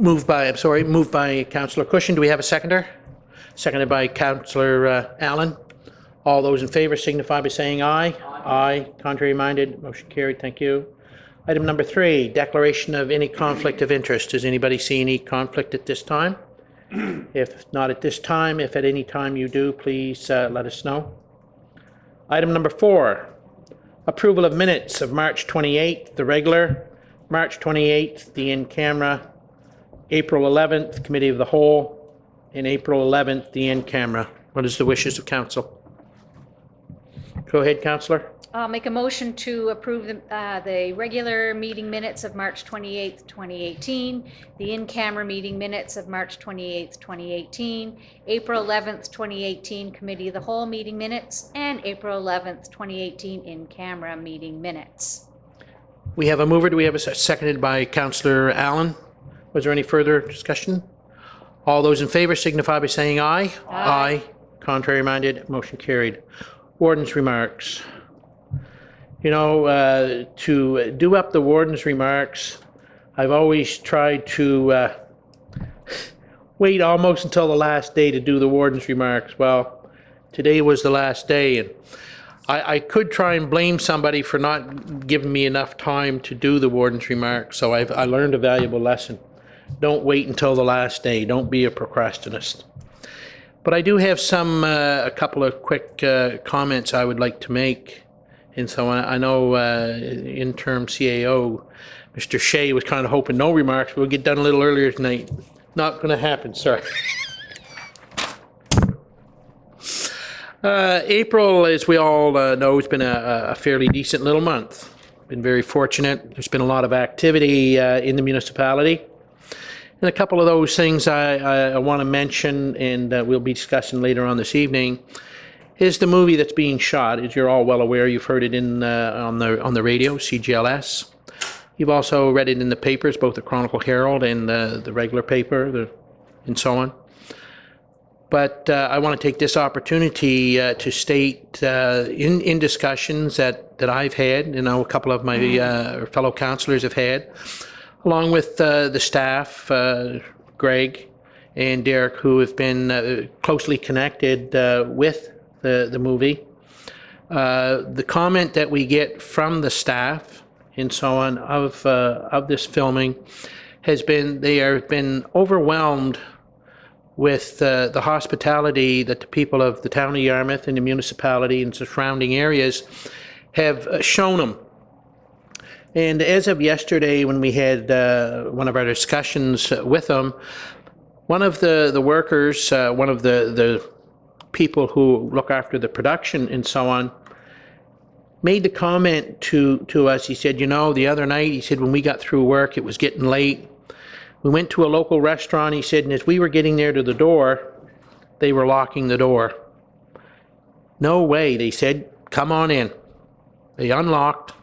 Moved by Councillor Cushion. Do we have a seconder? Seconded by Councillor Allen. All those in favour signify by saying aye. Aye. Contrary minded, motion carried. Thank you. Item number 3, declaration of any conflict of interest. Does anybody see any conflict at this time? If not at this time, if at any time you do, please let us know. Item number 4, approval of minutes of March 28th, the regular, March 28th, the in-camera, April 11th, Committee of the Whole, and April 11th, the in-camera. What is the wishes of council? Go ahead, Councillor. I'll make a motion to approve the regular meeting minutes of March 28th, 2018, the in-camera meeting minutes of March 28th, 2018, April 11th, 2018 Committee of the Whole meeting minutes, and April 11th, 2018 in-camera meeting minutes. We have a mover. Do we have a seconded by Councillor Allen? Was there any further discussion? All those in favour signify by saying aye. Aye. Contrary minded, motion carried. Warden's remarks. You know, to do up the warden's remarks, I've always tried to wait almost until the last day to do the warden's remarks. Well, today was the last day, and I could try and blame somebody for not giving me enough time to do the warden's remarks, so I learned a valuable lesson. Don't wait until the last day. Don't be a procrastinist. But I do have a couple of quick comments I would like to make. And so I know interim CAO, Mr. Shea, was kind of hoping no remarks. We'll get done a little earlier tonight. Not going to happen, sorry. April, as we all know, has been a fairly decent little month. Been very fortunate. There's been a lot of activity in the municipality. And a couple of those things I want to mention, and we'll be discussing later on this evening, is the movie that's being shot. As you're all well aware, you've heard it on the radio, CGLS. You've also read it in the papers, both the Chronicle Herald and the regular paper, and so on. But I want to take this opportunity to state in discussions that I've had, and a couple of my fellow councillors have had, along with the staff, Greg and Derek, who have been closely connected with the movie. The comment that we get from the staff and so on of this filming has been they have been overwhelmed with the hospitality that the people of the town of Yarmouth and the municipality and surrounding areas have shown them. And as of yesterday, when we had one of our discussions with them, one of the workers, one of the people who look after the production and so on, made the comment to us. He said, you know, the other night, he said, when we got through work, it was getting late. We went to a local restaurant, he said, and as we were getting there to the door, they were locking the door. No way, they said, come on in. They unlocked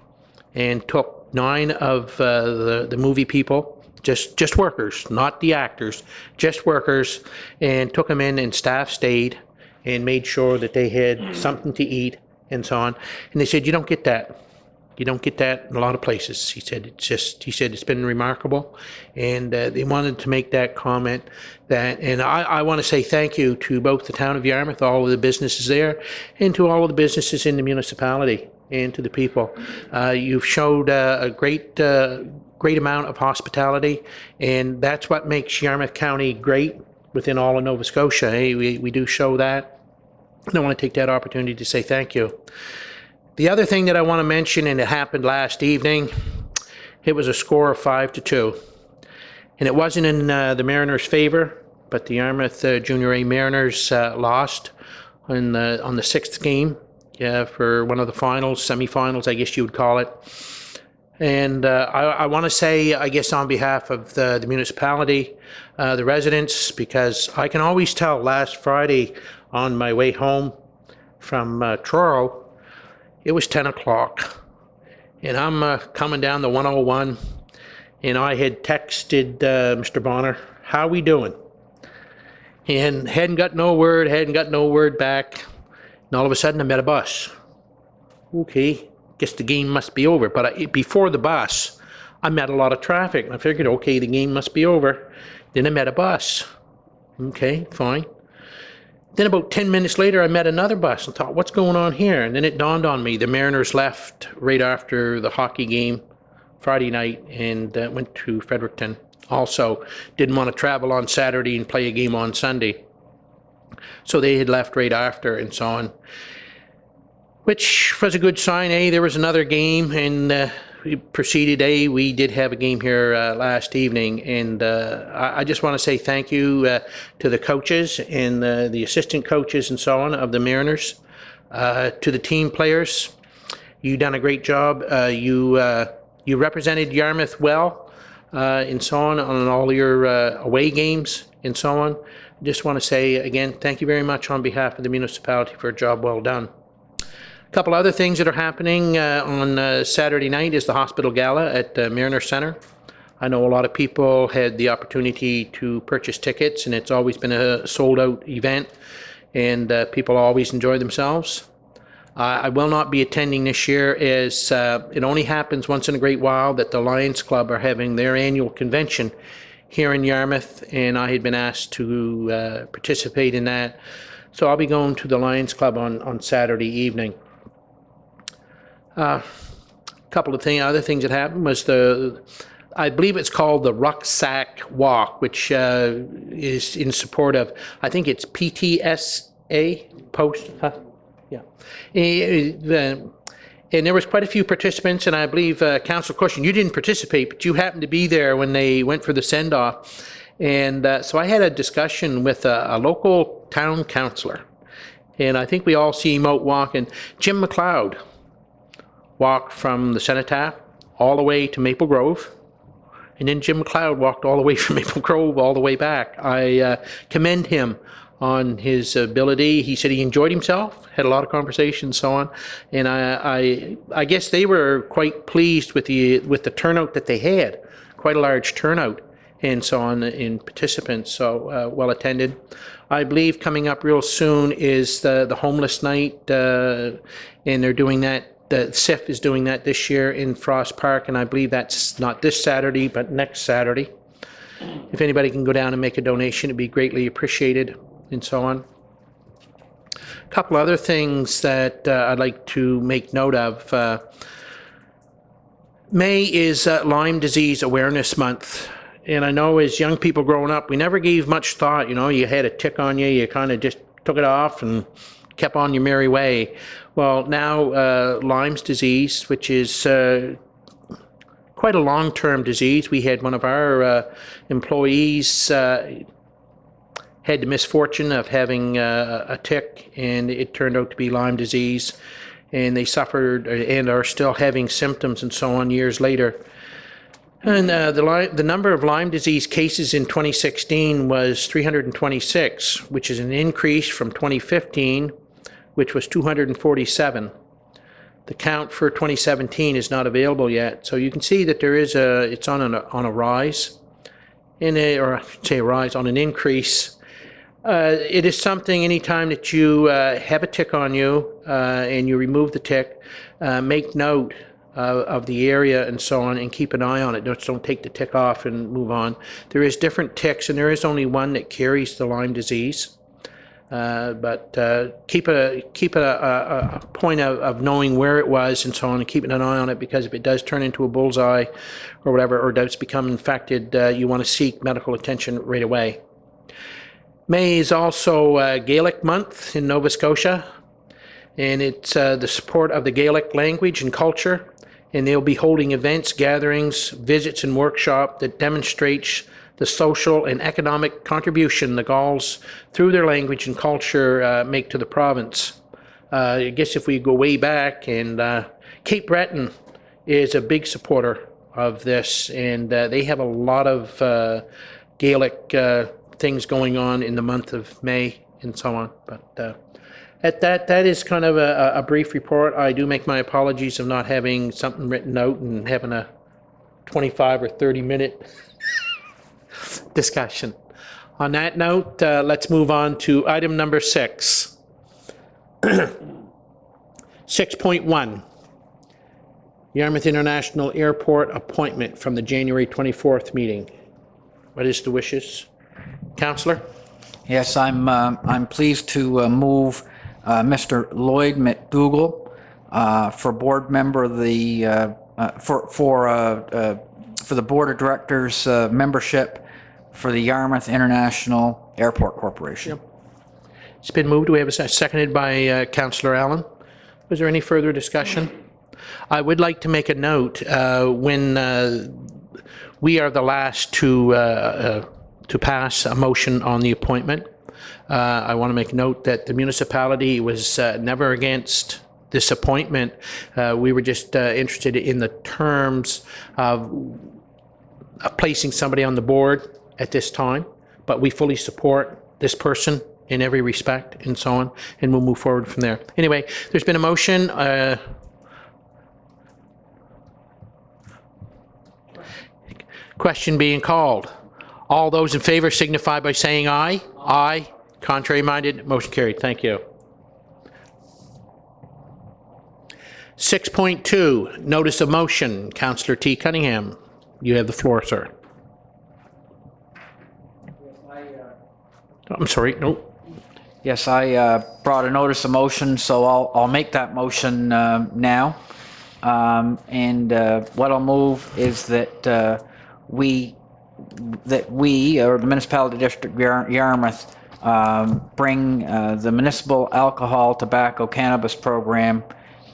and took 9 of the movie people, just workers, not the actors, just workers, and took them in, and staff stayed and made sure that they had something to eat and so on. And they said, you don't get that. You don't get that in a lot of places. He said, it's been remarkable. And they wanted to make that comment. And I want to say thank you to both the town of Yarmouth, all of the businesses there, and to all of the businesses in the municipality, and to the people. You've showed a great amount of hospitality, and that's what makes Yarmouth County great within all of Nova Scotia. Hey, we do show that. And I want to take that opportunity to say thank you. The other thing that I want to mention, and it happened last evening, it was a score of 5-2. And it wasn't in the Mariners' favor, but the Yarmouth Junior A Mariners lost on the 6th game. Yeah, for one of the finals, semifinals, I guess you would call it. And I want to say, I guess, on behalf of the municipality, the residents, because I can always tell last Friday on my way home from Truro, it was 10 o'clock. And I'm coming down the 101, and I had texted Mr. Bonner, how we doing? And hadn't got no word back. And all of a sudden, I met a bus. Okay, guess the game must be over. But before the bus, I met a lot of traffic, and I figured, okay, the game must be over. Then I met a bus. Okay, fine. Then about 10 minutes later, I met another bus and thought, what's going on here? And then it dawned on me, the Mariners left right after the hockey game Friday night and went to Fredericton. Also, didn't want to travel on Saturday and play a game on Sunday. So they had left right after and so on, which was a good sign. There was another game, and we proceeded. We did have a game here last evening, and I just want to say thank you to the coaches and the assistant coaches and so on of the Mariners, to the team players. You done a great job. You represented Yarmouth well, and so on all your away games and so on. Just want to say again, thank you very much on behalf of the municipality for a job well done. A couple other things that are happening on Saturday night is the hospital gala at Mariner Centre. I know a lot of people had the opportunity to purchase tickets, and it's always been a sold-out event, and people always enjoy themselves. I will not be attending this year, as it only happens once in a great while that the Lions Club are having their annual convention here in Yarmouth, and I had been asked to participate in that. So I'll be going to the Lions Club on Saturday evening. A couple of other things that happened was I believe it's called the Rucksack Walk, which is in support of, I think it's PTSA, post, yeah. And there was quite a few participants, and I believe Councillor Cushion, you didn't participate, but you happened to be there when they went for the send-off. And so I had a discussion with a local town councillor, and I think we all see him out walking. Jim McLeod walked from the Cenotaph all the way to Maple Grove, and then Jim McLeod walked all the way from Maple Grove all the way back. I commend him on his ability. He said he enjoyed himself, had a lot of conversations, so on, and I guess they were quite pleased with the turnout that they had, quite a large turnout, and so on in participants, so well attended. I believe coming up real soon is the homeless night, and they're doing that. The SIF is doing that this year in Frost Park, and I believe that's not this Saturday, but next Saturday. If anybody can go down and make a donation, it'd be greatly appreciated, and so on. A couple other things that I'd like to make note of. May is Lyme Disease Awareness Month. And I know as young people growing up, we never gave much thought. You know, you had a tick on you, you kind of just took it off and kept on your merry way. Well, now Lyme's disease, which is quite a long-term disease. We had one of our employees had the misfortune of having a tick, and it turned out to be Lyme disease, and they suffered and are still having symptoms and so on years later. And the number of Lyme disease cases in 2016 was 326, which is an increase from 2015, which was 247. The count for 2017 is not available yet, so you can see that there is it's on a rise, or I should say a rise, on an increase. It is something, anytime that you have a tick on you and you remove the tick, make note of the area and so on, and keep an eye on it. Don't take the tick off and move on. There is different ticks, and there is only one that carries the Lyme disease. But keep a point of knowing where it was and so on, and keeping an eye on it, because if it does turn into a bullseye or whatever, or does become infected, you want to seek medical attention right away. May is also Gaelic month in Nova Scotia, and it's the support of the Gaelic language and culture, and they'll be holding events, gatherings, visits, and workshops that demonstrates the social and economic contribution the Gauls, through their language and culture, make to the province. I guess if we go way back, and Cape Breton is a big supporter of this, and they have a lot of Gaelic things going on in the month of May and so on. But that is kind of a brief report. I do make my apologies of not having something written out and having a 25 or 30 minute discussion. On that note, let's move on to item number 6. 6.1. Yarmouth International Airport appointment from the January 24th meeting. What is the wishes? Councillor? Yes, I'm pleased to move Mr. Lloyd McDougall for board member of the for the board of directors membership for the Yarmouth International Airport Corporation. Yep. It's been moved. Do we have a seconded by Councillor Allen? Was there any further discussion? I would like to make a note when we are the last to pass a motion on the appointment. I want to make note that the municipality was never against this appointment. We were just interested in the terms of placing somebody on the board at this time, but we fully support this person in every respect and so on, and we'll move forward from there. Anyway, there's been a motion. Question being called. All those in favor signify by saying aye. Aye. Contrary minded, motion carried. Thank you. 6.2, notice of motion. Councillor T. Cunningham, you have the floor, sir. I'm sorry, no. Yes, I brought a notice of motion, so I'll make that motion now. And what I'll move is that we, or the Municipality District of Yarmouth, bring the municipal alcohol, tobacco, cannabis program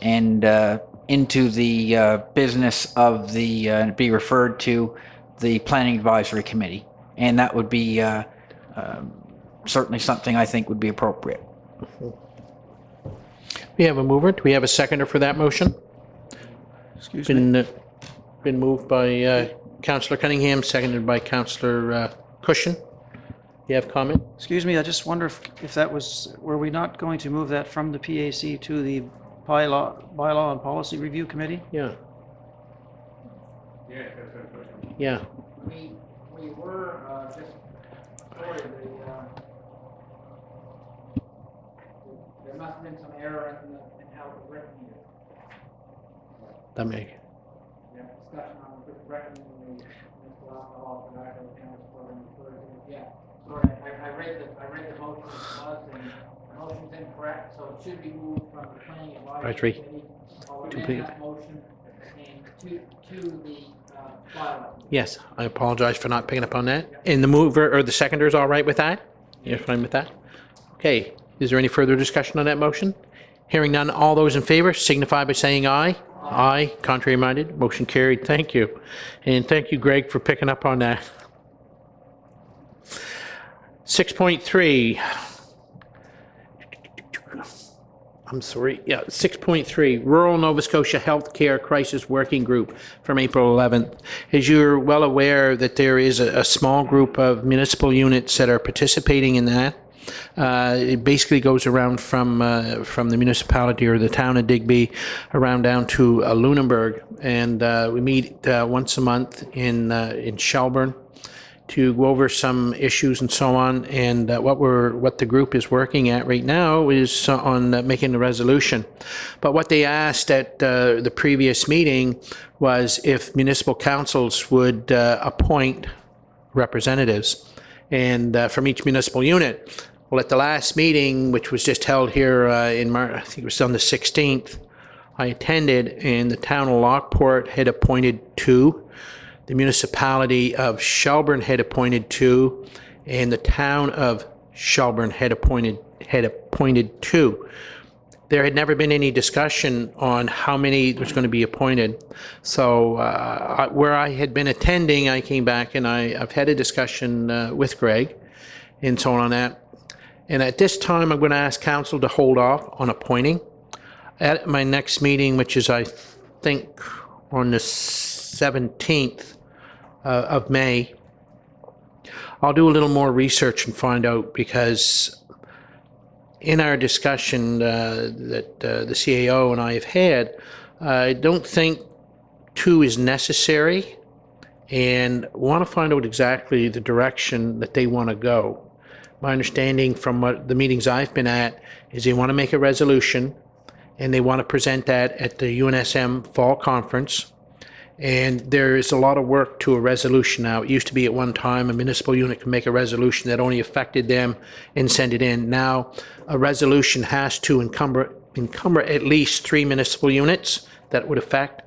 and into the business of the, be referred to the Planning Advisory Committee. And that would be certainly something I think would be appropriate. We have a mover. Do we have a seconder for that motion? Excuse me. Been moved by Councillor Cunningham, seconded by Councillor Cushion. You have comment? Excuse me, I just wonder if that was, were we not going to move that from the PAC to the bylaw and policy review committee? Yeah. Yeah. We were just, sorry, there must have been some error in how it was written here. That may. Yeah, discussion on the written in the municipal alcohol, tobacco, cannabis program referred to. Yeah, sorry, I read the motion as was, and the motion's incorrect, so it should be moved from the planning advisory committee. I'll amend that motion and to the bylaw. Yes, I apologize for not picking up on that. And the mover or the seconder is all right with that? You're fine with that? Okay. Is there any further discussion on that motion? Hearing none, all those in favor signify by saying aye. Aye. Contrary minded, motion carried. Thank you. And thank you, Greg, for picking up on that. 6.3. I'm sorry. Yeah, 6.3, Rural Nova Scotia Healthcare Crisis Working Group from April 11th. As you're well aware that there is a small group of municipal units that are participating in that. It basically goes around from the municipality or the town of Digby around down to Lunenburg, and we meet once a month in Shelburne to go over some issues and so on. And what the group is working at right now is on making a resolution. But what they asked at the previous meeting was if municipal councils would appoint representatives and from each municipal unit. Well, at the last meeting, which was just held here in March, I think it was on the 16th, I attended, and the town of Lockport had appointed 2. The municipality of Shelburne had appointed 2, and the town of Shelburne had appointed 2. There had never been any discussion on how many was going to be appointed. So where I had been attending, I came back and I've had a discussion with Greg and so on that. And at this time, I'm going to ask council to hold off on appointing. At my next meeting, which is, I think, on the 17th of May, I'll do a little more research and find out, because in our discussion that the CAO and I have had, I don't think 2 is necessary, and want to find out exactly the direction that they want to go. My understanding from what the meetings I've been at is they want to make a resolution, and they want to present that at the UNSM Fall Conference. And there is a lot of work to a resolution now. It used to be at one time a municipal unit could make a resolution that only affected them and send it in. Now, a resolution has to encumber at least 3 municipal units that would affect.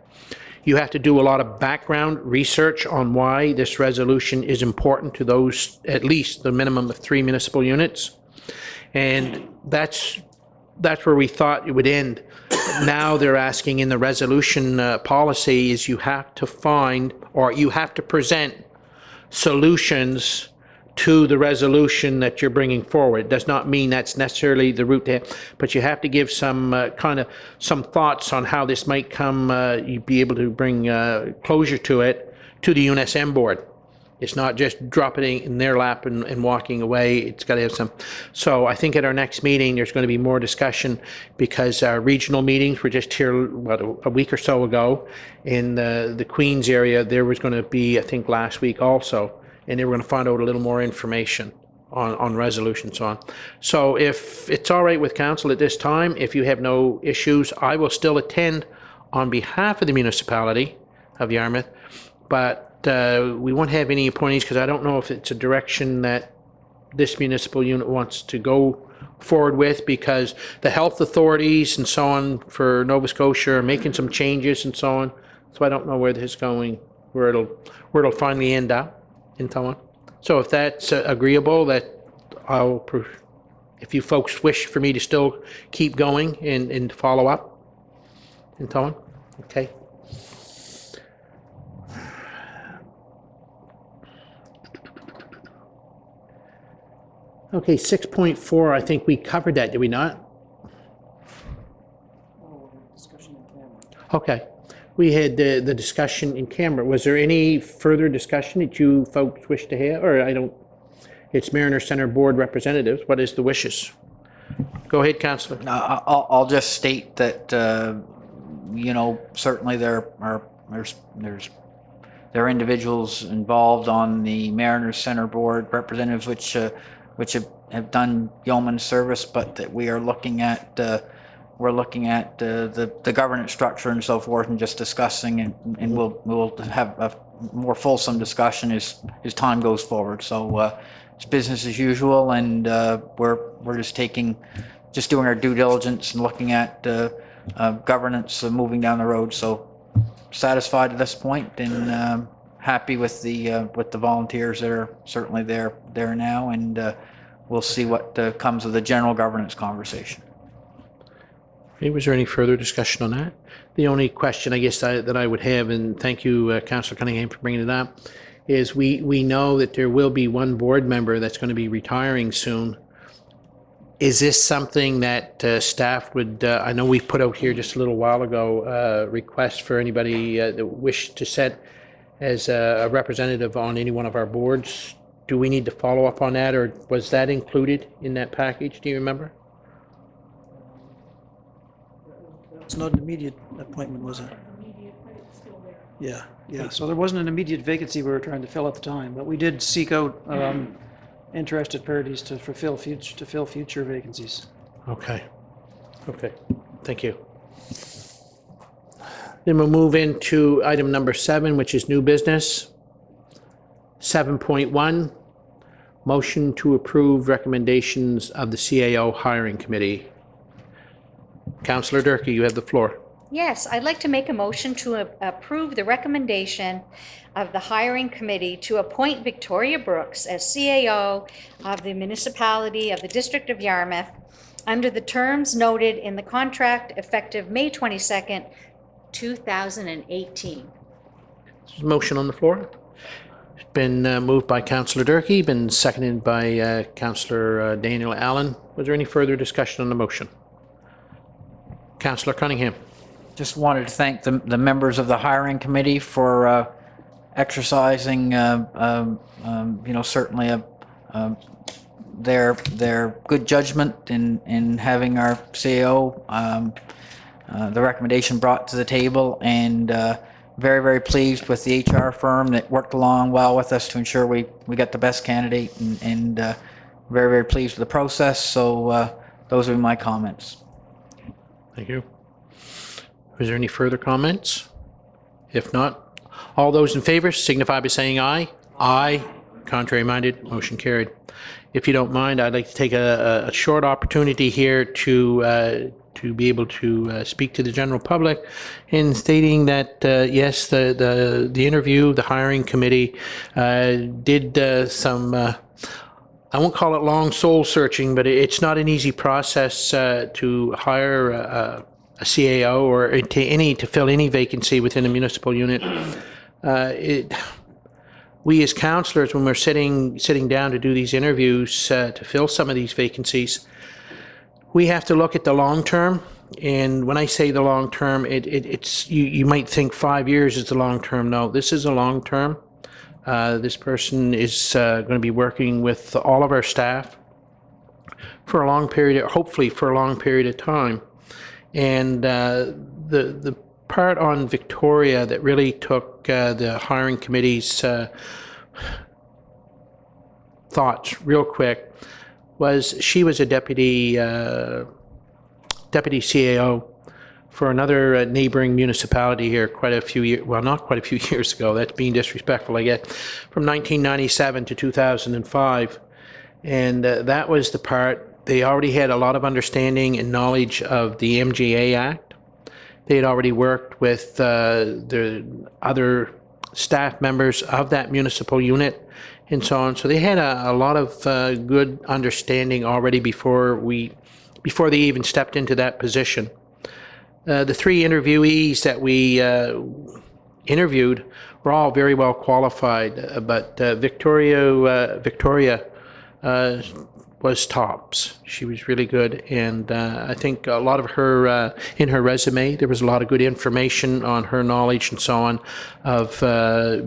You have to do a lot of background research on why this resolution is important to those, at least the minimum of 3 municipal units. And that's where we thought it would end. Now they're asking in the resolution policy is you have to find, or you have to present solutions to the resolution that you're bringing forward. It does not mean that's necessarily the route to, but you have to give some some thoughts on how this might come, you'd be able to bring closure to it to the UNSM board. It's not just dropping it in their lap and walking away. It's got to have some. So I think at our next meeting, there's going to be more discussion because our regional meetings were just here, what, a week or so ago. In the Queens area, there was going to be, I think, last week also, and they were going to find out a little more information on resolutions on. So if it's all right with council at this time, if you have no issues, I will still attend on behalf of the municipality of Yarmouth, but we won't have any appointees because I don't know if it's a direction that this municipal unit wants to go forward with, because the health authorities and so on for Nova Scotia are making some changes and so on. So I don't know where this is going, where it'll finally end up and so on. So if that's agreeable, that if you folks wish for me to still keep going and follow up and so on, okay. Okay, 6.4, I think we covered that, did we not? Okay, we had the discussion in camera. Was there any further discussion that you folks wish to have? Or it's Mariner Center Board representatives. What is the wishes? Go ahead, Councillor. I'll just state that, you know, certainly there's there are individuals involved on the Mariner Center Board representatives which have done yeoman service, but that we are looking at we're looking at the governance structure and so forth, and just discussing, and we'll have a more fulsome discussion as time goes forward. So it's business as usual, and we're just doing our due diligence and looking at governance moving down the road. So satisfied at this point, and happy with the volunteers that are certainly there now, and we'll see what comes of the general governance conversation. Okay, was there any further discussion on that? The only question I guess that I would have, and thank you, Councillor Cunningham, for bringing it up, is we know that there will be one board member that's going to be retiring soon. Is this something that staff would, I know we put out here just a little while ago, request for anybody that wish to set as a representative on any one of our boards. Do we need to follow up on that, or was that included in that package? Do you remember? It's not an immediate appointment, was it? Yeah. So there wasn't an immediate vacancy we were trying to fill at the time, but we did seek out interested parties to fill future vacancies. Okay, thank you. Then we'll move into item number 7, which is new business. 7.1, motion to approve recommendations of the CAO hiring committee. Councillor Durkee, you have the floor. Yes, I'd like to make a motion to approve the recommendation of the hiring committee to appoint Victoria Brooks as CAO of the municipality of the District of Yarmouth under the terms noted in the contract effective May 22nd, 2018. There's a motion on the floor. It's been moved by Councillor Durkee, been seconded by Councillor Daniel Allen. Was there any further discussion on the motion? Councillor Cunningham. Just wanted to thank the members of the hiring committee for exercising, you know, certainly their good judgment in having our CAO, the recommendation brought to the table, and very, very pleased with the HR firm that worked along well with us to ensure we got the best candidate, and very, very pleased with the process. So those are my comments. Thank you. Is there any further comments? If not, all those in favor signify by saying aye. Aye. Contrary minded, motion carried. If you don't mind, I'd like to take a short opportunity here to be able to speak to the general public in stating that, yes, the interview, the hiring committee did some, I won't call it long soul searching, but it's not an easy process to hire a CAO or to fill any vacancy within a municipal unit. We as councillors, when we're sitting down to do these interviews to fill some of these vacancies, we have to look at the long term. And when I say the long term, it's you might think 5 years is the long term. No, this is a long term. This person is going to be working with all of our staff for a long period, hopefully for a long period of time. And the part on Victoria that really took the hiring committee's thoughts real quick was she was a deputy CAO for another neighboring municipality here quite a few years, well, not quite a few years ago, that's being disrespectful, I get, from 1997 to 2005. And that was the part, they already had a lot of understanding and knowledge of the MGA Act. They had already worked with the other staff members of that municipal unit and so on. So they had a lot of good understanding already before they even stepped into that position. The three interviewees that we interviewed were all very well qualified, but Victoria was tops. She was really good, and I think a lot of her, in her resume, there was a lot of good information on her knowledge and so on of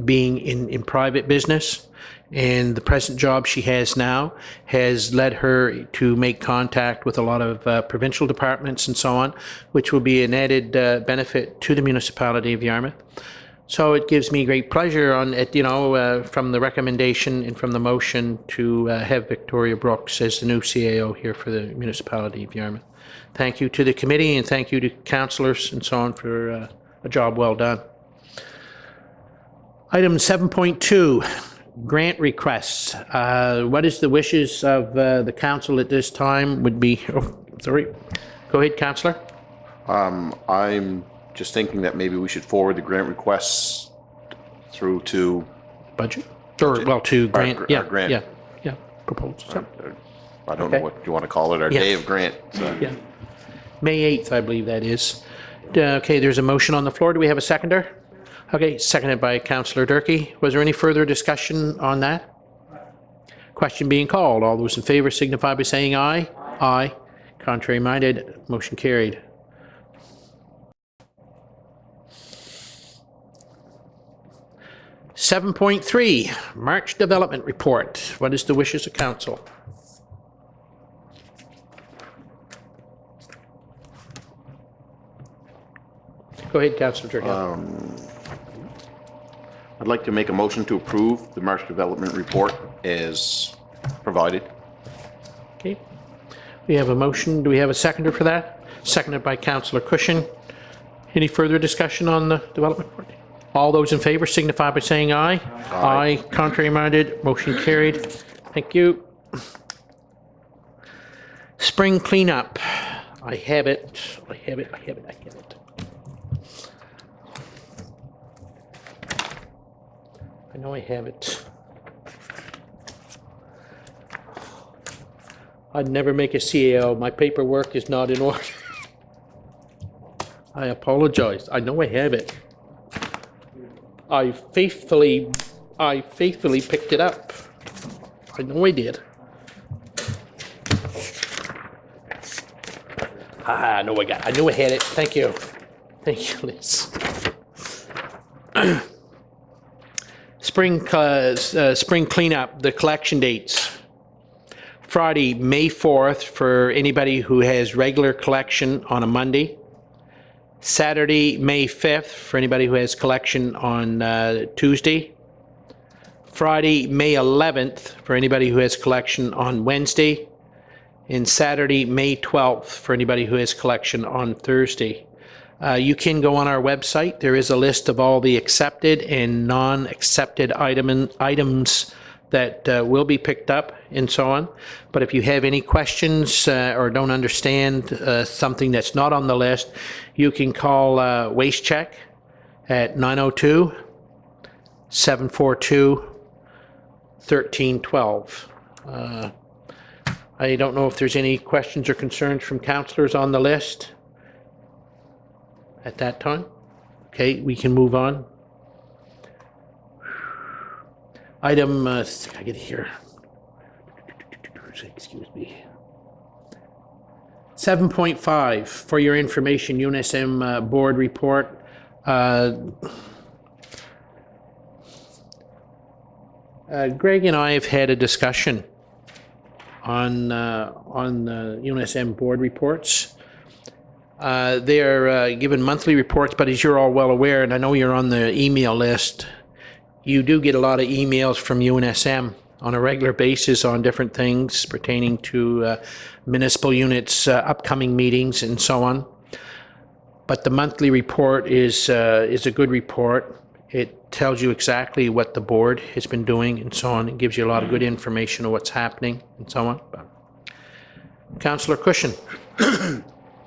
being in private business. And the present job she has now has led her to make contact with a lot of provincial departments and so on, which will be an added benefit to the municipality of Yarmouth. So it gives me great pleasure from the recommendation and from the motion to have Victoria Brooks as the new CAO here for the municipality of Yarmouth. Thank you to the committee and thank you to councillors and so on for a job well done. Item 7.2. Grant requests. What is the wishes of the council at this time would be, sorry, go ahead, councillor. I'm just thinking that maybe we should forward the grant requests through to Budget? Or, well, to grant, our grant. yeah, proposals. I don't know what you want to call it, our Yeah. day of grant. So. Yeah. May 8th, I believe that is. Okay, there's a motion on the floor. Do we have a seconder? Okay, seconded by Councillor Durkee. Was there any further discussion on that? Question being called. All those in favor signify by saying aye. Aye. Contrary minded, motion carried. (7.3) March Development Report. What is the wishes of council? Go ahead, Councillor Durkee. I'd like to make a motion to approve the March Development Report as provided. Okay. We have a motion. Do we have a seconder for that? Seconded by Councillor Cushion. Any further discussion on the development report? All those in favor signify by saying aye. Aye. Contrary minded, motion carried. Thank you. Spring cleanup. I have it. I know I have it. I'd never make a CAO. My paperwork is not in order. I apologize. I know I have it. I faithfully picked it up. I know I did. I know I had it. Thank you. Thank you, Liz. Spring cleanup, the collection dates. Friday, May 4th for anybody who has regular collection on a Monday. Saturday, May 5th for anybody who has collection on Tuesday. Friday, May 11th for anybody who has collection on Wednesday. And Saturday, May 12th for anybody who has collection on Thursday. You can go on our website. There is a list of all the accepted and non-accepted items that will be picked up and so on. But if you have any questions or don't understand something that's not on the list, you can call Waste Check at 902-742-1312. I don't know if there's any questions or concerns from councillors on the list at that time. Okay, we can move on. Item, I get here. Excuse me. 7.5, for your information, UNSM board report. Greg and I have had a discussion on UNSM board reports. They are given monthly reports, but as you're all well aware, and I know you're on the email list, you do get a lot of emails from UNSM on a regular basis on different things pertaining to municipal units, upcoming meetings, and so on. But the monthly report is a good report. It tells you exactly what the board has been doing and so on. It gives you a lot of good information on what's happening and so on. Councillor Cushion.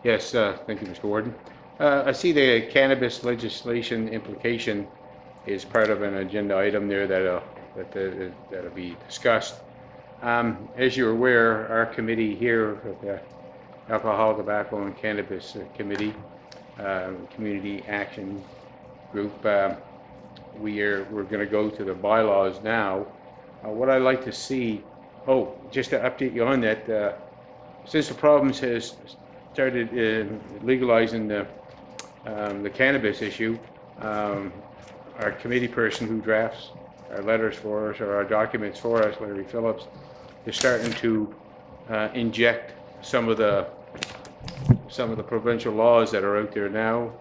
Yes, thank you, Mr. Warden. I see the cannabis legislation implication is part of an agenda item there that'll be discussed. As you're aware, our committee here, the Alcohol, Tobacco, and Cannabis Committee, Community Action Group, we're going to go to the bylaws now. What I'd like to see, just to update you on that, since the province has started legalizing the cannabis issue, our committee person who drafts our letters for us or our documents for us, Larry Phillips, is starting to inject some of the provincial laws that are out there now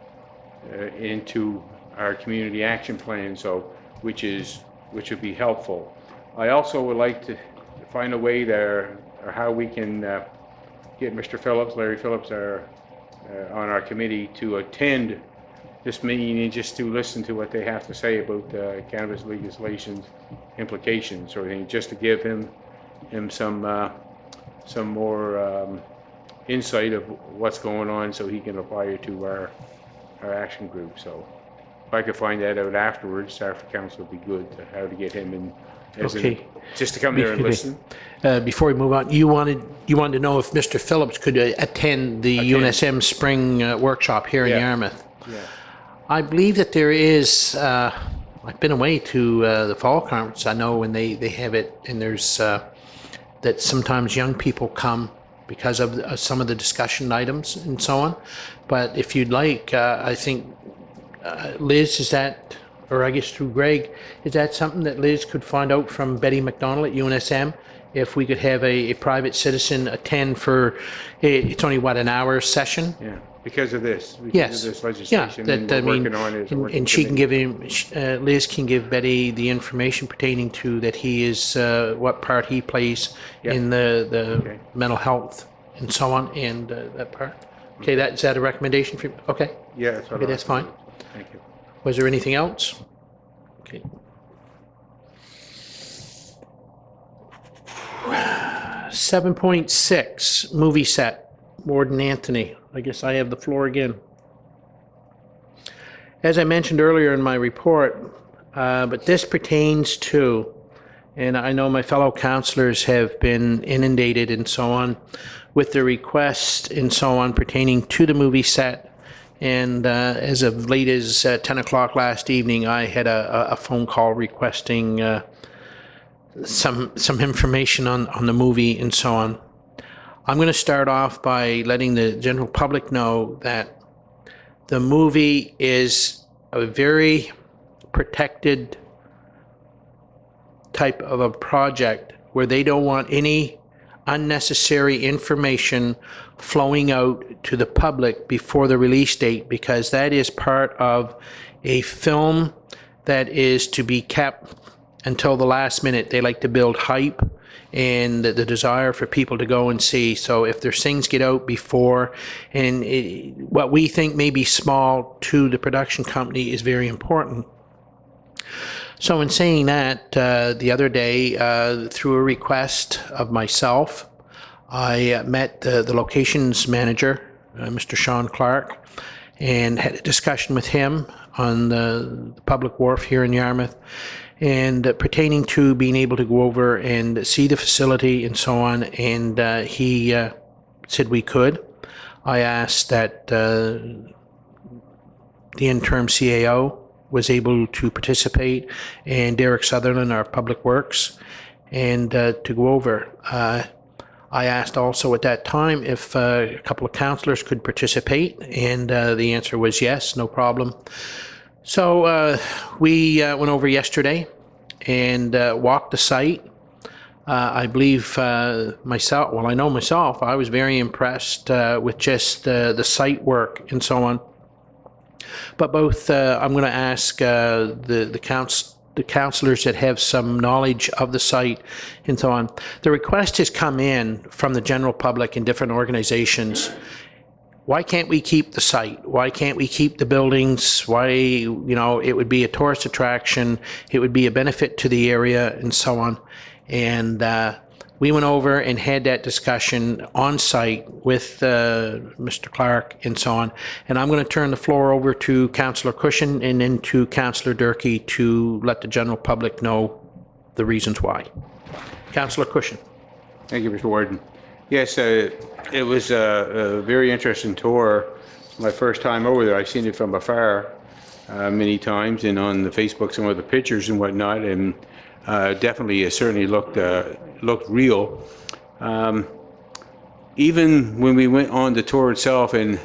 into our community action plan, which would be helpful. I also would like to find a way there, or how we can get Mr. Phillips, Larry Phillips, on our committee to attend this meeting and just to listen to what they have to say about cannabis legislation's implications, or just to give him some more insight of what's going on, so he can apply it to our action group. So if I could find that out afterwards, after council, would be good, how to get him in, just to come there and listen. Before we move on, you wanted to know if Mr. Phillips could attend the UNSM spring workshop here in Yarmouth. Yeah. I believe that there is, I've been away to the fall conference, I know when they have it, and there's, that sometimes young people come because of some of the discussion items and so on. But if you'd like, I think, Liz, is that, or I guess through Greg, is that something that Liz could find out from Betty McDonald at UNSM? If we could have a private citizen attend for, it's only what, an hour session? Yeah, because of this. Yes. Of this legislation. Yeah, and that, I we're mean, working on it as a working and she can committee. give him, Liz can give Betty the information pertaining to that he is, what part he plays in the mental health and so on, and that part. Okay, is that a recommendation for you? Okay, Yeah, that's what okay, that's fine. Thank you. Was there anything else? Okay. 7.6, movie set, Warden Anthony. I guess I have the floor again. As I mentioned earlier in my report, but this pertains to, and I know my fellow councillors have been inundated and so on with the request and so on pertaining to the movie set. And as of late as 10 o'clock last evening, I had a phone call requesting some information on the movie and so on. I'm going to start off by letting the general public know that the movie is a very protected type of a project where they don't want any unnecessary information flowing out to the public before the release date, because that is part of a film that is to be kept until the last minute. They like to build hype and the desire for people to go and see. So if there's things get out before, and what we think may be small to the production company is very important. So in saying that, the other day, through a request of myself, I met the locations manager, Mr. Sean Clark, and had a discussion with him on the public wharf here in Yarmouth, and pertaining to being able to go over and see the facility and so on, and he said we could. I asked that the interim CAO was able to participate, and Derek Sutherland, our Public Works, and to go over. I asked also at that time if a couple of councillors could participate, and the answer was yes, no problem. So we went over yesterday and walked the site. I believe myself, well, I know myself, I was very impressed with just the site work and so on. But both, I'm going to ask the councillors that have some knowledge of the site and so on. The request has come in from the general public and different organizations. Why can't we keep the site? Why can't we keep the buildings? Why, you know, it would be a tourist attraction, it would be a benefit to the area and so on. And we went over and had that discussion on site with Mr. Clark and so on. And I'm going to turn the floor over to Councillor Cushion and then to Councillor Durkee to let the general public know the reasons why. Councillor Cushion. Thank you, Mr. Warden. Yes, it was a very interesting tour. My first time over there, I've seen it from afar many times, and on the Facebook, some of the pictures and whatnot, and definitely it certainly looked real. Even when we went on the tour itself, and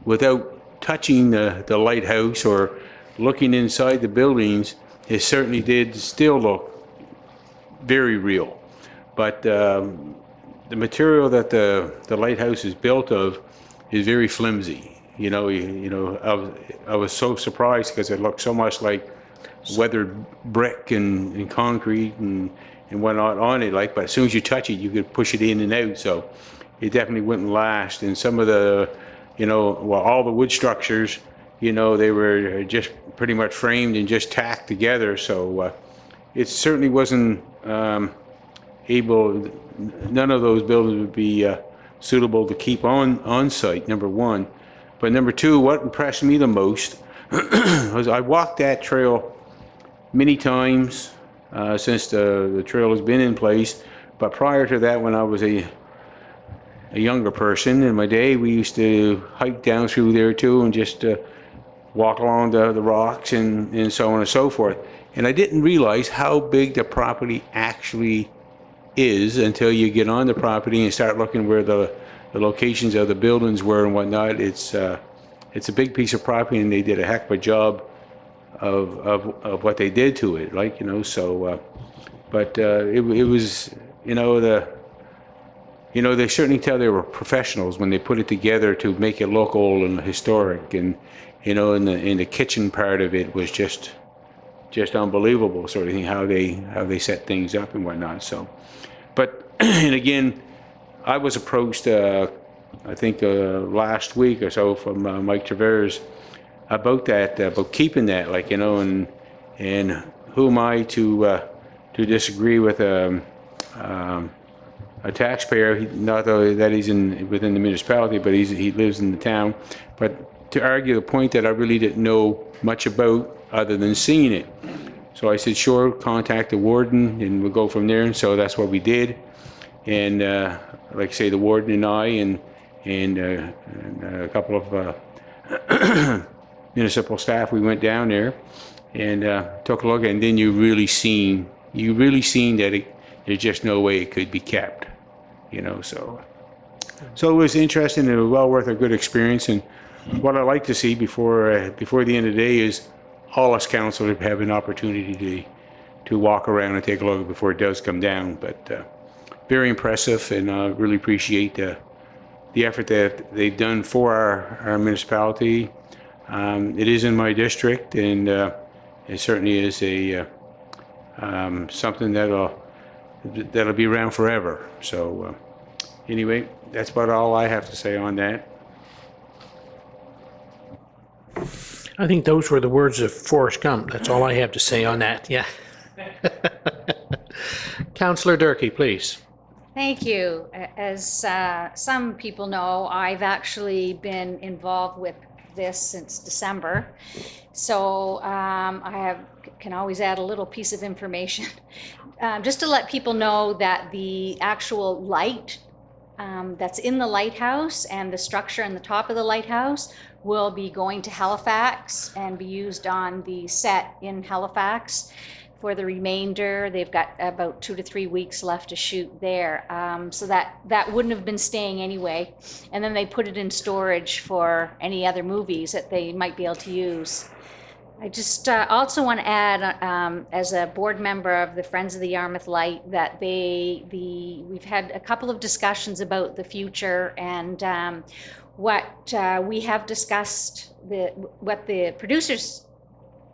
without touching the lighthouse or looking inside the buildings, it certainly did still look very real. But the material that the lighthouse is built of is very flimsy. You know, I was so surprised because it looked so much like weathered brick and concrete and whatnot on it. Like, but as soon as you touch it, you could push it in and out. So it definitely wouldn't last. And some of the, you know, well, all the wood structures, you know, they were just pretty much framed and just tacked together. So it certainly wasn't able. None of those buildings would be suitable to keep on site, number one. But number two, what impressed me the most was I walked that trail many times since the trail has been in place. But prior to that, when I was a younger person in my day, we used to hike down through there too and just walk along the rocks and so on and so forth. And I didn't realize how big the property actually is until you get on the property and start looking where the locations of the buildings were and whatnot. It's a big piece of property, and they did a heck of a job of what they did to it, like, you know. So but it was, you know, they certainly tell they were professionals when they put it together to make it look old and historic. And, you know, in the kitchen part of it was just unbelievable, sort of thing, how they set things up and whatnot. So, but and again, I was approached I think last week or so from Mike Travers about that, about keeping that, like, you know, and who am I to disagree with a taxpayer? Not that he's within the municipality, but he lives in the town. But to argue the point that I really didn't know much about other than seeing it. So I said, sure, contact the warden and we'll go from there. And so that's what we did. And like I say, the warden and I and a couple of municipal staff, we went down there and took a look. And then you really seen that there's just no way it could be kept, you know. So it was interesting and well worth a good experience. And what I like to see before the end of the day is all us councillors have an opportunity to walk around and take a look before it does come down. But very impressive, and I really appreciate the effort that they've done for our municipality. It is in my district, and it certainly is a something that that'll be around forever. So anyway, that's about all I have to say on that. I think those were the words of Forrest Gump. That's all I have to say on that, yeah. Councillor Durkee, please. Thank you. As some people know, I've actually been involved with this since December. So can always add a little piece of information. Just to let people know that the actual light that's in the lighthouse and the structure on the top of the lighthouse will be going to Halifax and be used on the set in Halifax. For the remainder, they've got about 2 to 3 weeks left to shoot there. So that wouldn't have been staying anyway. And then they put it in storage for any other movies that they might be able to use. I just also want to add, as a board member of the Friends of the Yarmouth Light, that we've had a couple of discussions about the future, and what we have discussed, what the producers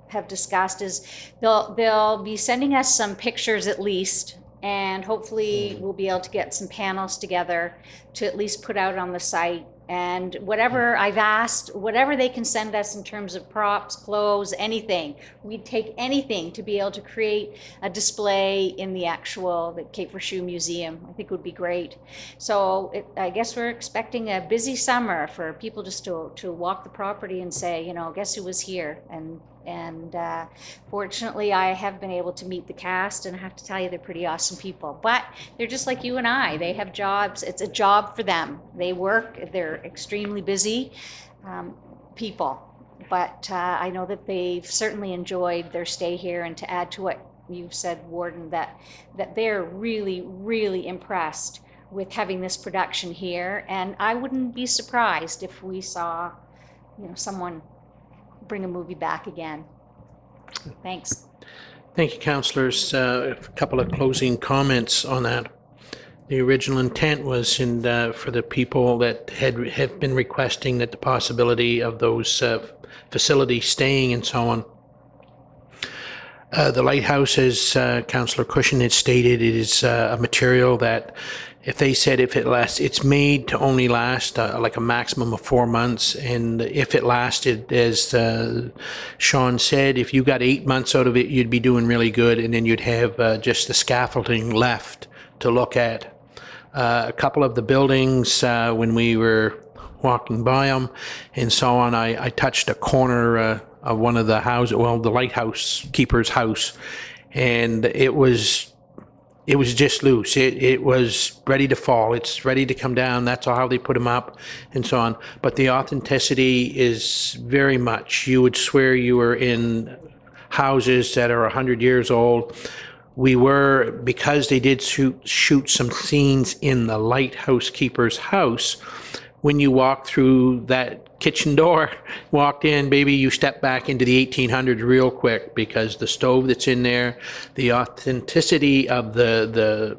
have discussed is they'll be sending us some pictures at least, and hopefully we'll be able to get some panels together to at least put out on the site. And whatever I've asked, whatever they can send us in terms of props, clothes, anything, we'd take anything to be able to create a display in the Cape Verschowe Museum. I think would be great. So I guess we're expecting a busy summer for people just to walk the property and say, you know, guess who was here? And fortunately, I have been able to meet the cast, and I have to tell you, they're pretty awesome people. But they're just like you and I. They have jobs. It's a job for them. They work. They're extremely busy people. But I know that they've certainly enjoyed their stay here. And to add to what you've said, Warden, that they're really, really impressed with having this production here. And I wouldn't be surprised if we saw, you know, someone bring a movie back again. Thanks. Thank you, councillors. A couple of closing comments on that. The original intent was for the people that have been requesting that the possibility of those facilities staying and so on. The lighthouse, as Councillor Cushion had stated, it is a material that if it lasts, it's made to only last like a maximum of 4 months. And if it lasted, as Sean said, if you got 8 months out of it, you'd be doing really good. And then you'd have just the scaffolding left to look at. A couple of the buildings, when we were walking by them and so on, I touched a corner of one of the houses, well, the lighthouse keeper's house, and it was just loose. It was ready to fall. It's ready to come down. That's how they put them up and so on. But the authenticity is very much, you would swear you were in houses that are 100 years old. We were, because they did shoot some scenes in the lighthouse keeper's house, when you walk through that kitchen door, walked in, baby, you step back into the 1800s real quick, because the stove that's in there, the authenticity of the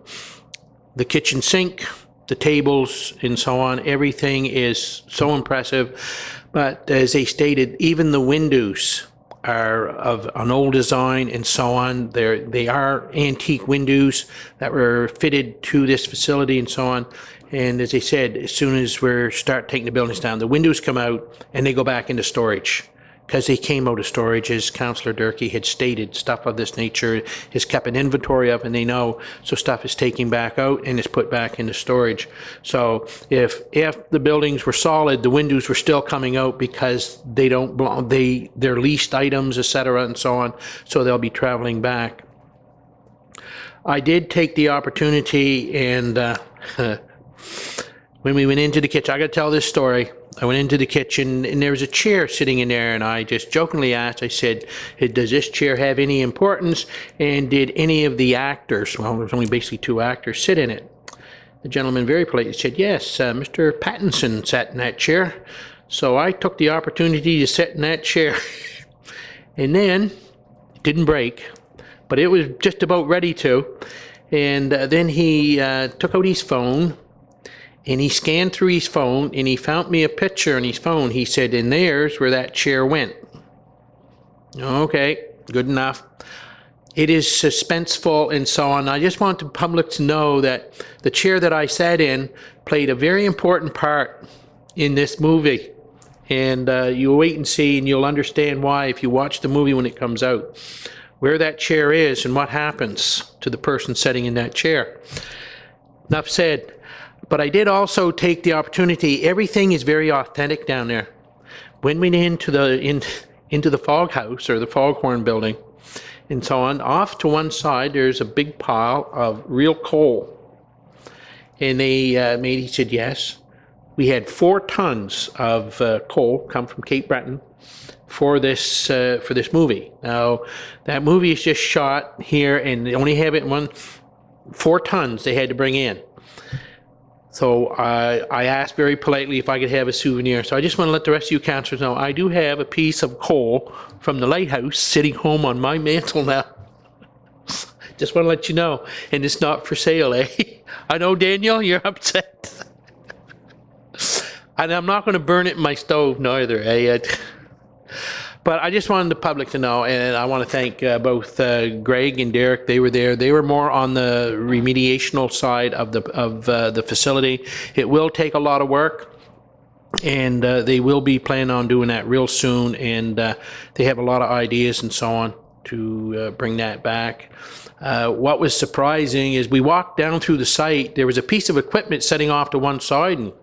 kitchen sink, the tables and so on, everything is so impressive. But as they stated, even the windows are of an old design and so on. They are antique windows that were fitted to this facility and so on. And as I said, as soon as we start taking the buildings down, the windows come out and they go back into storage, because they came out of storage, as Councillor Durkee had stated. Stuff of this nature is kept an inventory of, and they know, so stuff is taken back out and is put back into storage. So if the buildings were solid, the windows were still coming out because they don't belong, they're leased items, etc., and so on, so they'll be traveling back. I did take the opportunity, and when we went into the kitchen, I got to tell this story. I went into the kitchen and there was a chair sitting in there, and I just jokingly asked, I said, does this chair have any importance? And did any of the actors, well, there's only basically 2 actors, sit in it? The gentleman very politely said, yes, Mr. Pattinson sat in that chair. So I took the opportunity to sit in that chair. And then, it didn't break, but it was just about ready to. And then he took out his phone, and he scanned through his phone, and he found me a picture on his phone. He said, and there's where that chair went. Okay, good enough. it is suspenseful and so on. I just want the public to know that the chair that I sat in played a very important part in this movie. And you'll wait and see, and you'll understand why if you watch the movie when it comes out, where that chair is and what happens to the person sitting in that chair. Enough said. But I did also take the opportunity. Everything is very authentic down there. When we went into the Fog House or the Foghorn building and so on, off to one side there's a big pile of real coal. And he said yes. We had 4 tons of coal come from Cape Breton for this movie. Now that movie is just shot here, and they only have it in 4 tons they had to bring in. So I asked very politely if I could have a souvenir. So I just want to let the rest of you councillors know I do have a piece of coal from the lighthouse sitting home on my mantle now. Just want to let you know. And it's not for sale, eh? I know, Daniel, you're upset. And I'm not going to burn it in my stove neither, eh? But I just wanted the public to know, and I want to thank both Greg and Derek. They were there. They were more on the remediational side of the facility. It will take a lot of work, and they will be planning on doing that real soon. And they have a lot of ideas and so on to bring that back. What was surprising is we walked down through the site. There was a piece of equipment setting off to one side, and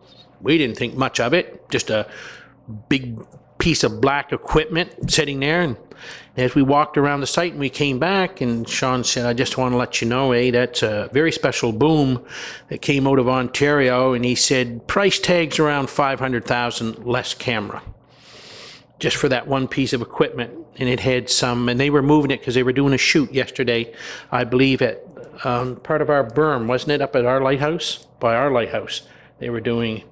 we didn't think much of it. Just a big piece of black equipment sitting there. And as we walked around the site and we came back, and Sean said, I just want to let you know, that's a very special boom that came out of Ontario. And he said, price tag's around 500,000 less camera, just for that one piece of equipment. And it had some, and they were moving it because they were doing a shoot yesterday, I believe, at part of our berm, wasn't it, up at our lighthouse? By our lighthouse. They were doing.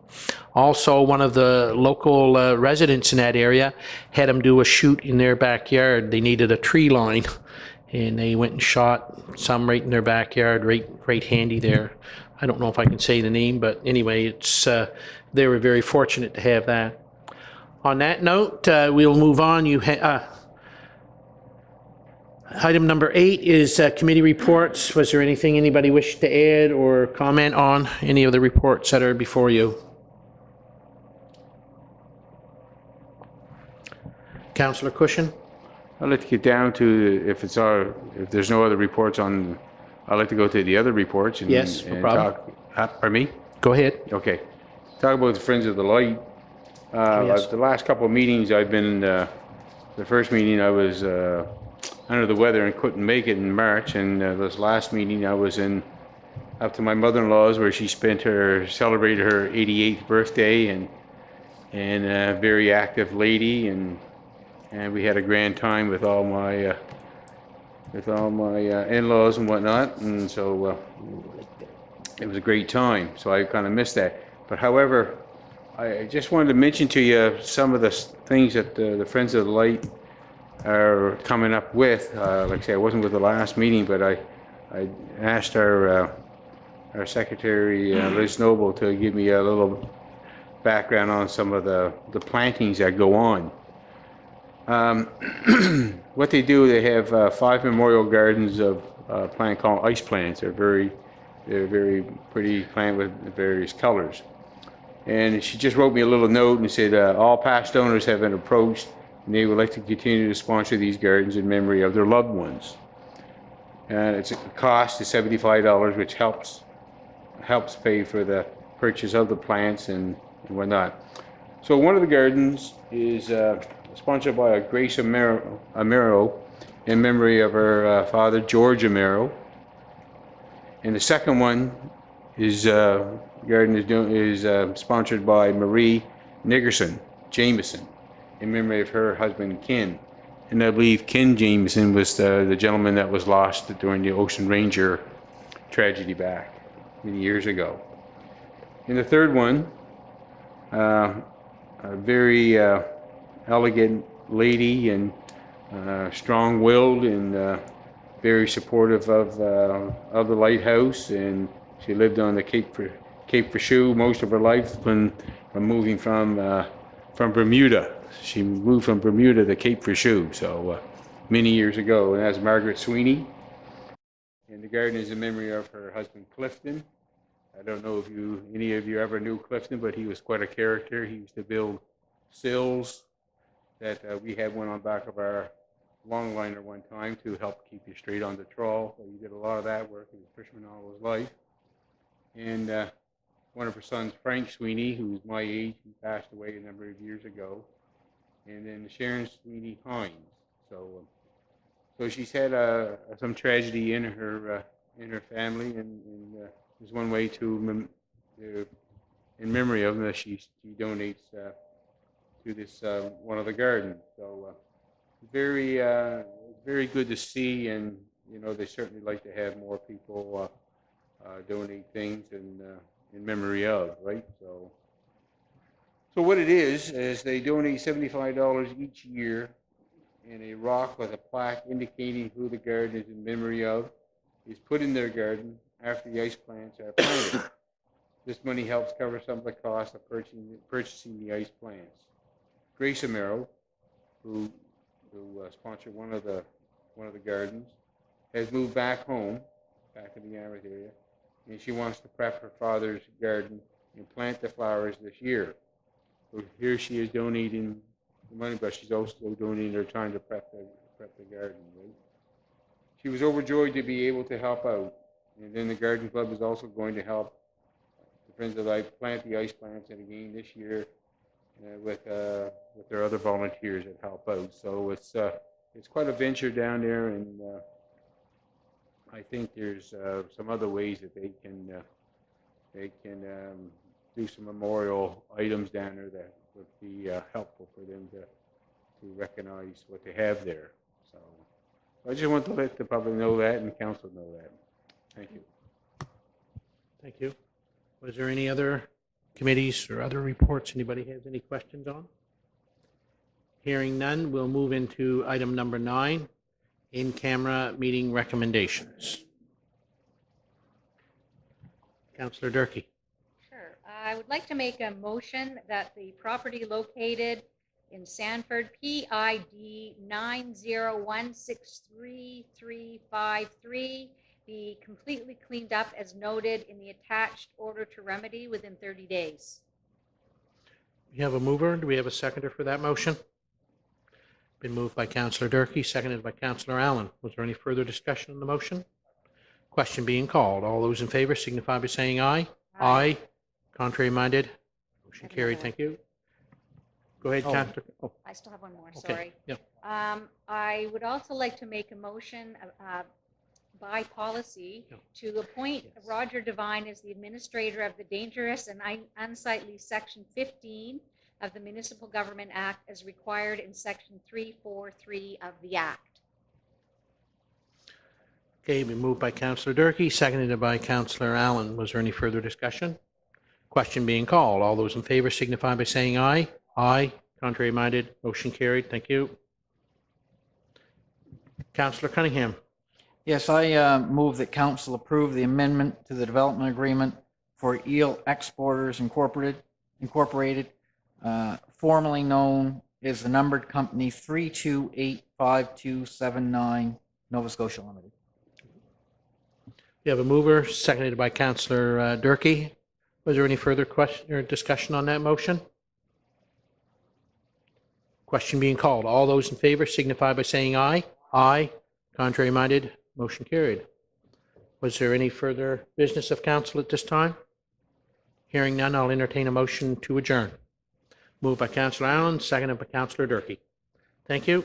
Also, one of the local residents in that area had them do a shoot in their backyard. They needed a tree line, and they went and shot some right in their backyard, right handy there. I don't know if I can say the name, but anyway, it's they were very fortunate to have that. On that note, we'll move on. Item number 8 is committee reports. Was there anything anybody wished to add or comment on any of the reports that are before you? Councillor Cushion? I'd like to get down to, if there's no other reports on, I'd like to go to the other reports and, Yes, no problem. Pardon me? Go ahead. Okay. Talk about the Friends of the Light. Yes. The last couple of meetings I've been, the first meeting I was under the weather and couldn't make it in March, and this last meeting I was up to my mother-in-law's where she celebrated her 88th birthday, and a very active lady, and we had a grand time with all my in-laws and whatnot, and so it was a great time. So I kind of missed that. But however, I just wanted to mention to you some of the things that the Friends of the Light are coming up with. Like I say, I wasn't with the last meeting, but I asked our secretary, Liz Noble, to give me a little background on some of the plantings that go on. What they do, they have 5 memorial gardens of plant called ice plants. They're very pretty plant with various colors. And she just wrote me a little note and said all past owners have been approached, and they would like to continue to sponsor these gardens in memory of their loved ones. And it's a cost is $75, which helps pay for the purchase of the plants and whatnot. So one of the gardens is sponsored by Grace Amero in memory of her father, George Amero. And the second one is sponsored by Marie Nickerson Jameson in memory of her husband, Ken. And I believe Ken Jameson was the gentleman that was lost during the Ocean Ranger tragedy back many years ago. And the third one, a very elegant lady and strong-willed and very supportive of the lighthouse, and she lived on the Cape Fichu most of her life from moving from Bermuda. She moved from Bermuda to Cape Fichu, so many years ago, and that's Margaret Sweeney. And the garden is in memory of her husband Clifton. I don't know if any of you ever knew Clifton, but he was quite a character. He used to build sills that we had one on back of our longliner one time to help keep you straight on the trawl. So he did a lot of that work. He was a fisherman all his life. And one of her sons, Frank Sweeney, who's my age, he passed away a number of years ago. And then Sharon Sweeney Hines. So she's had some tragedy in her family, and there's one way to in memory of them that she donates to this one of the gardens. So very good to see, and they certainly like to have more people donate things in memory of, right? So what it is they donate $75 each year, and a rock with a plaque indicating who the garden is in memory of is put in their garden after the ice plants are planted. This money helps cover some of the costs of purchasing the ice plants. Grace Amero, who sponsored one of the gardens, has moved back home, back in the Yarmouth area, and she wants to prep her father's garden and plant the flowers this year. So here she is donating the money, but she's also donating her time to prep the garden. Right? She was overjoyed to be able to help out, and then the garden club is also going to help the Friends of Life plant the ice plants, and again this year with their other volunteers that help out. So it's quite a venture down there, and I think there's some other ways that they can do some memorial items down there that would be helpful for them to recognize what they have there. So I just want to let the public know that and council know that. Thank you. Thank you. Was there any other committees or other reports anybody has any questions on? Hearing none, we'll move into item number 9, in-camera meeting recommendations. Councillor Durkee. Sure. I would like to make a motion that the property located in Sanford, PID 901633353, be completely cleaned up as noted in the attached order to remedy within 30 days. We have a mover. Do we have a seconder for that motion? Been moved by Councillor Durkee, seconded by Councillor Allen. Was there any further discussion on the motion? Question being called. All those in favor signify by saying aye. Aye. Contrary minded? Motion carried. Thank you. Go ahead, Councillor. Oh, I still have one more, okay. sorry. Yeah. I would also like to make a motion by policy to appoint Roger Devine as the administrator of the Dangerous and Unsightly Section 15 of the Municipal Government Act as required in Section 343 of the Act. Okay, been moved by Councillor Durkee, seconded by Councillor Allen. Was there any further discussion? Question being called. All those in favor signify by saying aye. Aye. Contrary minded? Motion carried. Thank you. Councillor Cunningham. Yes, I move that council approve the amendment to the development agreement for Eel Exporters Incorporated, formerly known as the numbered company 3285279, Nova Scotia Limited. We have a mover, seconded by Councillor Durkee. Was there any further question or discussion on that motion? Question being called. All those in favor signify by saying aye. Aye. Contrary minded? Motion carried. Was there any further business of council at this time? Hearing none, I'll entertain a motion to adjourn. Moved by Councillor Allen, seconded by Councillor Durkee. Thank you.